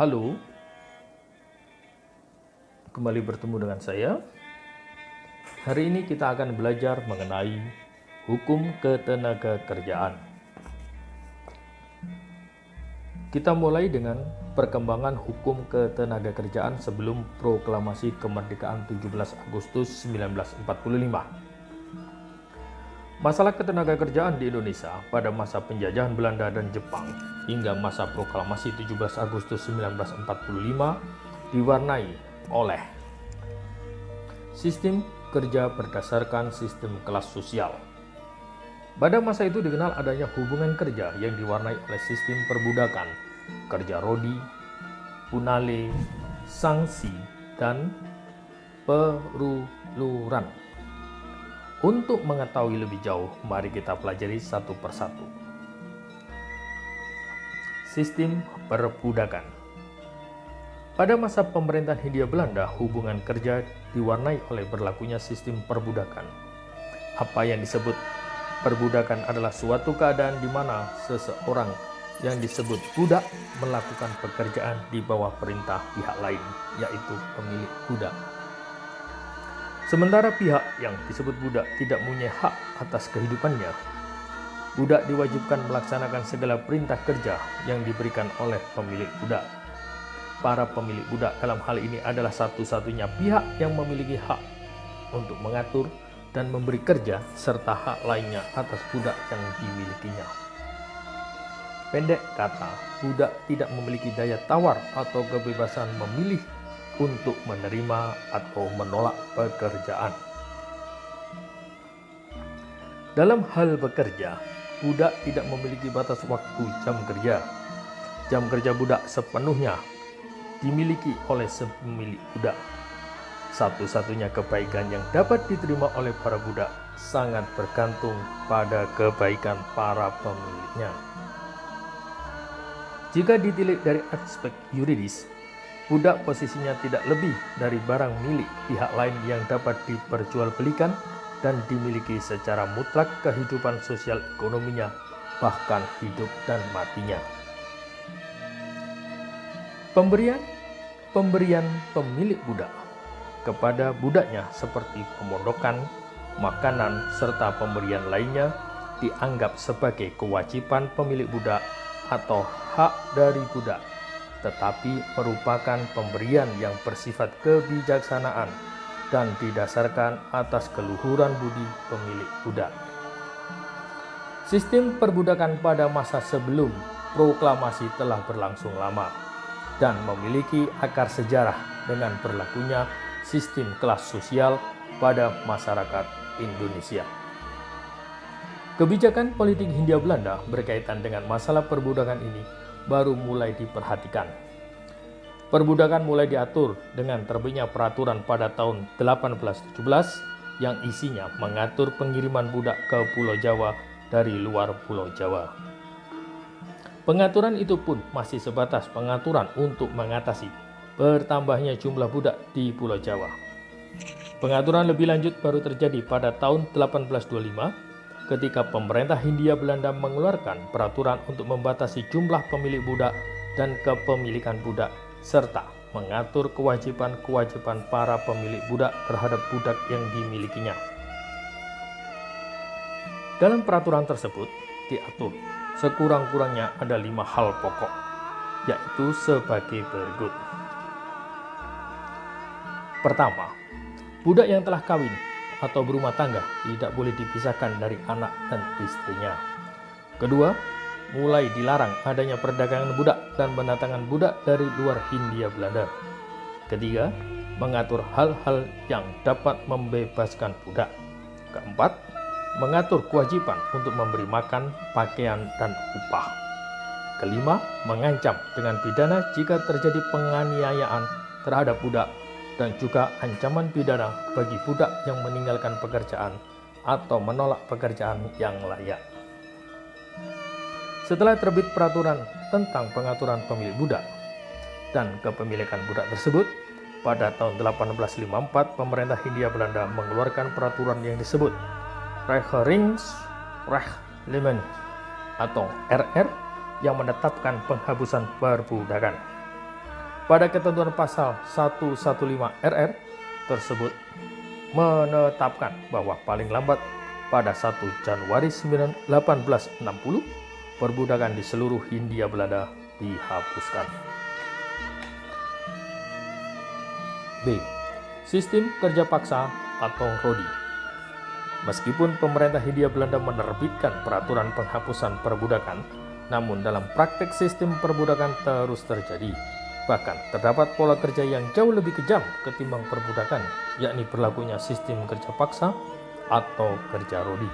Halo, kembali bertemu dengan saya. Hari ini kita akan belajar mengenai hukum ketenagakerjaan. Kita mulai dengan perkembangan hukum ketenagakerjaan sebelum proklamasi kemerdekaan 17 Agustus 1945. Masalah ketenagakerjaan di Indonesia pada masa penjajahan Belanda dan Jepang hingga masa proklamasi 17 Agustus 1945 diwarnai oleh sistem kerja berdasarkan sistem kelas sosial. Pada masa itu dikenal adanya hubungan kerja yang diwarnai oleh sistem perbudakan, kerja rodi, punale, sanksi, dan peruluran. Untuk mengetahui lebih jauh, mari kita pelajari satu persatu. Sistem perbudakan. Pada masa pemerintahan Hindia Belanda, hubungan kerja diwarnai oleh berlakunya sistem perbudakan. Apa yang disebut perbudakan adalah suatu keadaan di mana seseorang yang disebut budak melakukan pekerjaan di bawah perintah pihak lain, yaitu pemilik budak. Sementara pihak yang disebut budak tidak mempunyai hak atas kehidupannya, budak diwajibkan melaksanakan segala perintah kerja yang diberikan oleh pemilik budak. Para pemilik budak dalam hal ini adalah satu-satunya pihak yang memiliki hak untuk mengatur dan memberi kerja serta hak lainnya atas budak yang dimilikinya. Pendek kata, budak tidak memiliki daya tawar atau kebebasan memilih untuk menerima atau menolak pekerjaan. Dalam hal bekerja, budak tidak memiliki batas waktu jam kerja. Jam kerja budak sepenuhnya dimiliki oleh pemilik budak. Satu-satunya kebaikan yang dapat diterima oleh para budak sangat bergantung pada kebaikan para pemiliknya. Jika ditilik dari aspek yuridis, budak posisinya tidak lebih dari barang milik pihak lain yang dapat diperjualbelikan dan dimiliki secara mutlak kehidupan sosial ekonominya, bahkan hidup dan matinya. Pemberian pemilik budak kepada budaknya seperti pemondokan, makanan, serta pemberian lainnya dianggap sebagai kewajiban pemilik budak atau hak dari budak, tetapi merupakan pemberian yang bersifat kebijaksanaan dan didasarkan atas keluhuran budi pemilik budak. Sistem perbudakan pada masa sebelum proklamasi telah berlangsung lama dan memiliki akar sejarah dengan berlakunya sistem kelas sosial pada masyarakat Indonesia. Kebijakan politik Hindia Belanda berkaitan dengan masalah perbudakan ini baru mulai diperhatikan. Perbudakan mulai diatur dengan terbitnya peraturan pada tahun 1817 yang isinya mengatur pengiriman budak ke Pulau Jawa dari luar Pulau Jawa. Pengaturan itu pun masih sebatas pengaturan untuk mengatasi bertambahnya jumlah budak di Pulau Jawa. Pengaturan lebih lanjut baru terjadi pada tahun 1825 ketika pemerintah Hindia Belanda mengeluarkan peraturan untuk membatasi jumlah pemilik budak dan kepemilikan budak, serta mengatur kewajiban-kewajiban para pemilik budak terhadap budak yang dimilikinya. Dalam peraturan tersebut diatur sekurang-kurangnya ada 5 hal pokok, yaitu sebagai berikut. Pertama, budak yang telah kawin atau berumah tangga tidak boleh dipisahkan dari anak dan istrinya. Kedua, mulai dilarang adanya perdagangan budak dan pendatangan budak dari luar Hindia Belanda. Ketiga, mengatur hal-hal yang dapat membebaskan budak. Keempat, mengatur kewajiban untuk memberi makan, pakaian, dan upah. Kelima, mengancam dengan pidana jika terjadi penganiayaan terhadap budak dan juga ancaman pidana bagi budak yang meninggalkan pekerjaan atau menolak pekerjaan yang layak. Setelah terbit peraturan tentang pengaturan pemilik budak dan kepemilikan budak tersebut, pada tahun 1854 pemerintah Hindia Belanda mengeluarkan peraturan yang disebut Regeringsreglement atau RR yang menetapkan penghapusan perbudakan. Pada ketentuan pasal 115 RR tersebut menetapkan bahwa paling lambat pada 1 Januari 1860 perbudakan di seluruh Hindia Belanda dihapuskan. B. Sistem kerja paksa atau Rodi. Meskipun pemerintah Hindia Belanda menerbitkan peraturan penghapusan perbudakan, namun dalam praktek sistem perbudakan terus terjadi. Bahkan terdapat pola kerja yang jauh lebih kejam ketimbang perbudakan, yakni berlakunya sistem kerja paksa atau kerja Rodi.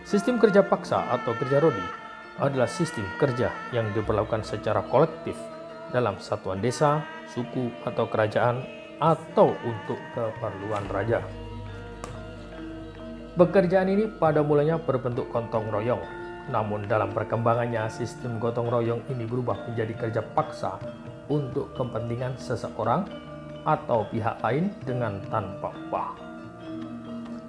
Sistem kerja paksa atau kerja Rodi adalah sistem kerja yang diberlakukan secara kolektif dalam satuan desa, suku, atau kerajaan, atau untuk keperluan raja. Pekerjaan ini pada mulanya berbentuk gotong royong, namun dalam perkembangannya sistem gotong royong ini berubah menjadi kerja paksa untuk kepentingan seseorang atau pihak lain dengan tanpa upah.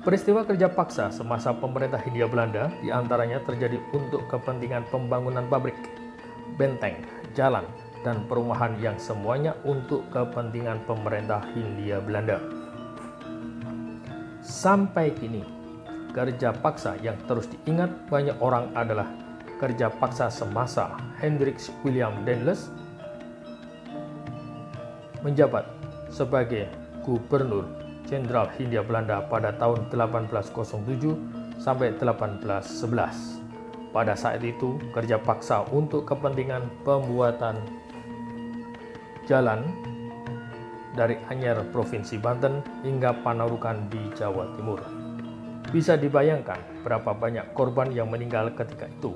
Peristiwa kerja paksa semasa pemerintah Hindia Belanda diantaranya terjadi untuk kepentingan pembangunan pabrik, benteng, jalan, dan perumahan yang semuanya untuk kepentingan pemerintah Hindia Belanda. Sampai kini, kerja paksa yang terus diingat banyak orang adalah kerja paksa semasa Hendrik Willem Daendels menjabat sebagai Gubernur Jenderal Hindia Belanda pada tahun 1807 sampai 1811. Pada saat itu, kerja paksa untuk kepentingan pembuatan jalan dari Anyer Provinsi Banten hingga Panarukan di Jawa Timur. Bisa dibayangkan berapa banyak korban yang meninggal ketika itu.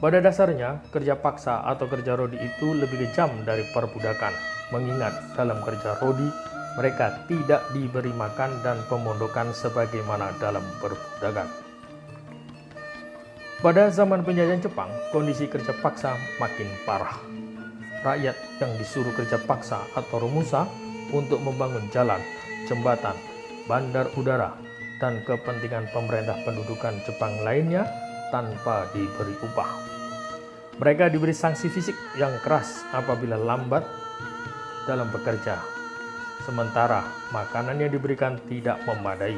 Pada dasarnya, kerja paksa atau kerja Rodi itu lebih kejam dari perbudakan, mengingat dalam kerja Rodi mereka tidak diberi makan dan pemondokan sebagaimana dalam perbudakan. Pada zaman penjajahan Jepang, kondisi kerja paksa makin parah. Rakyat yang disuruh kerja paksa atau romusa untuk membangun jalan, jembatan, bandar udara, dan kepentingan pemerintah pendudukan Jepang lainnya tanpa diberi upah. Mereka diberi sanksi fisik yang keras apabila lambat dalam bekerja, sementara makanan yang diberikan tidak memadai.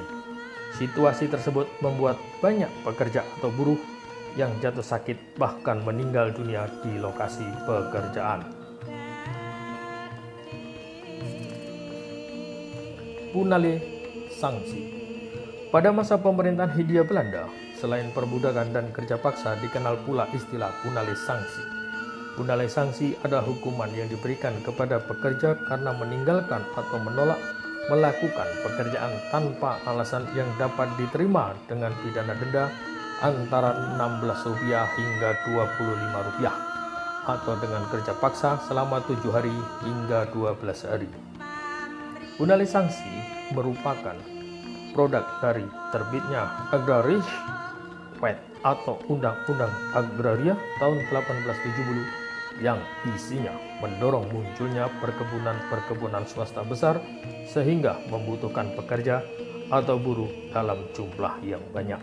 Situasi tersebut membuat banyak pekerja atau buruh yang jatuh sakit bahkan meninggal dunia di lokasi pekerjaan. Punale Sanksi. Pada masa pemerintahan Hindia Belanda, selain perbudakan dan kerja paksa dikenal pula istilah punale sanksi. Punale sanksi adalah hukuman yang diberikan kepada pekerja karena meninggalkan atau menolak melakukan pekerjaan tanpa alasan yang dapat diterima dengan pidana denda antara Rp16 hingga Rp25 atau dengan kerja paksa selama 7 hari hingga 12 hari. Punale sanksi merupakan produk dari terbitnya Agrarische Wet atau Undang-Undang Agraria tahun 1870 yang isinya mendorong munculnya perkebunan-perkebunan swasta besar sehingga membutuhkan pekerja atau buruh dalam jumlah yang banyak.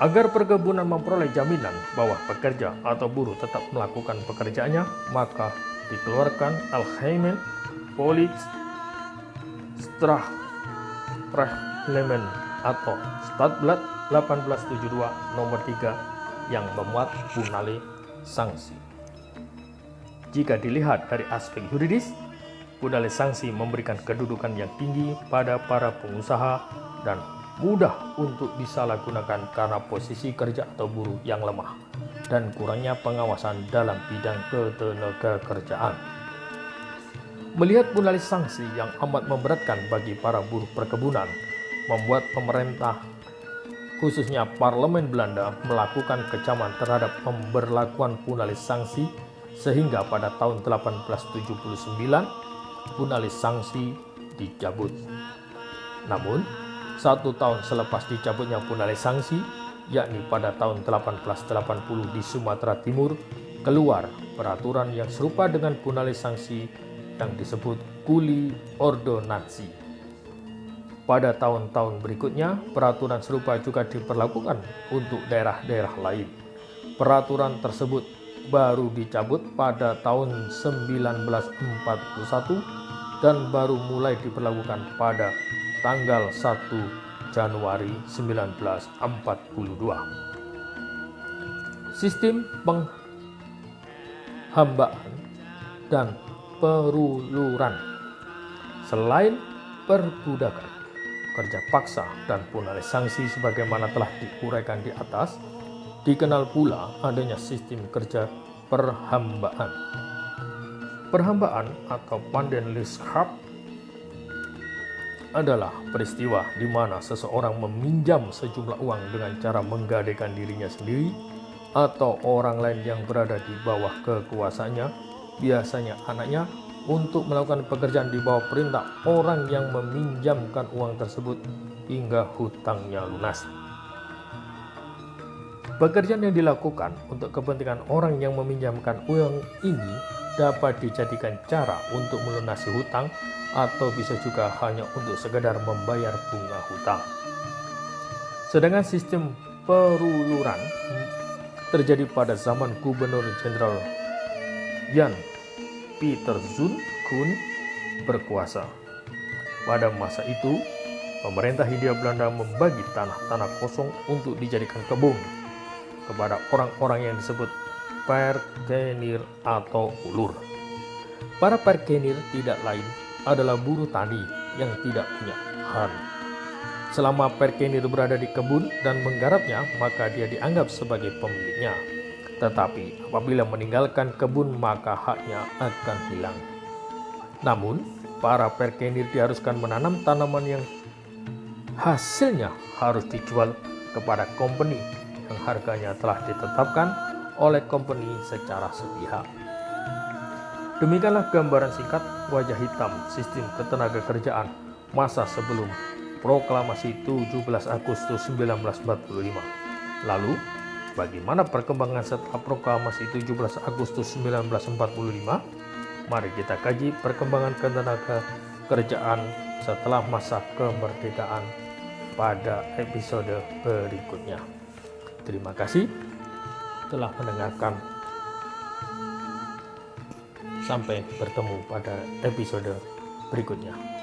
Agar perkebunan memperoleh jaminan bahwa pekerja atau buruh tetap melakukan pekerjaannya, maka dikeluarkan Algemeen Politiestrafrechtlement atau Stadblad 1872 nomor 3 yang memuat punale sanksi. Jika dilihat dari aspek yuridis, punale sanksi memberikan kedudukan yang tinggi pada para pengusaha dan mudah untuk disalahgunakan karena posisi kerja atau buruh yang lemah dan kurangnya pengawasan dalam bidang ketenagakerjaan. Melihat punale sanksi yang amat memberatkan bagi para buruh perkebunan, membuat pemerintah, khususnya Parlemen Belanda, melakukan kecaman terhadap pemberlakuan punale sanksi sehingga pada tahun 1879 punale sanksi dicabut. Namun, 1 tahun selepas dicabutnya punale sanksi, yakni pada tahun 1880 di Sumatera Timur, keluar peraturan yang serupa dengan punale sanksi yang disebut Kuli Ordonansi. Pada tahun-tahun berikutnya, peraturan serupa juga diberlakukan untuk daerah-daerah lain. Peraturan tersebut baru dicabut pada tahun 1941 dan baru mulai diberlakukan pada tanggal 1 Januari 1942. Sistem penghambaan dan peruluran. Selain perbudakan, kerja paksa, dan punahnya sanksi sebagaimana telah diuraikan di atas, dikenal pula adanya sistem kerja perhambaan. Perhambaan atau Pendenliskhap adalah peristiwa di mana seseorang meminjam sejumlah uang dengan cara menggadaikan dirinya sendiri atau orang lain yang berada di bawah kekuasaannya, biasanya anaknya, untuk melakukan pekerjaan di bawah perintah orang yang meminjamkan uang tersebut hingga hutangnya lunas. Pekerjaan yang dilakukan untuk kepentingan orang yang meminjamkan uang ini dapat dijadikan cara untuk melunasi hutang atau bisa juga hanya untuk sekedar membayar bunga hutang. Sedangkan sistem peruluran terjadi pada zaman Gubernur Jenderal Jan Pieterszoon Koen berkuasa. Pada masa itu, pemerintah Hindia Belanda membagi tanah-tanah kosong untuk dijadikan kebun kepada orang-orang yang disebut perkenir atau ulur. Para perkenir tidak lain adalah buruh tani yang tidak punya lahan. Selama perkenir berada di kebun dan menggarapnya, maka dia dianggap sebagai pemiliknya. Tetapi apabila meninggalkan kebun, maka haknya akan hilang. Namun, para perkenir diharuskan menanam tanaman yang hasilnya harus dijual kepada company yang harganya telah ditetapkan oleh company secara sepihak. Demikianlah gambaran singkat wajah hitam sistem ketenagakerjaan masa sebelum Proklamasi 17 Agustus 1945. Lalu, bagaimana perkembangan setelah Proklamasi 17 Agustus 1945? Mari kita kaji perkembangan ketenagakerjaan setelah masa kemerdekaan pada episode berikutnya. Terima kasih telah mendengarkan. Sampai bertemu pada episode berikutnya.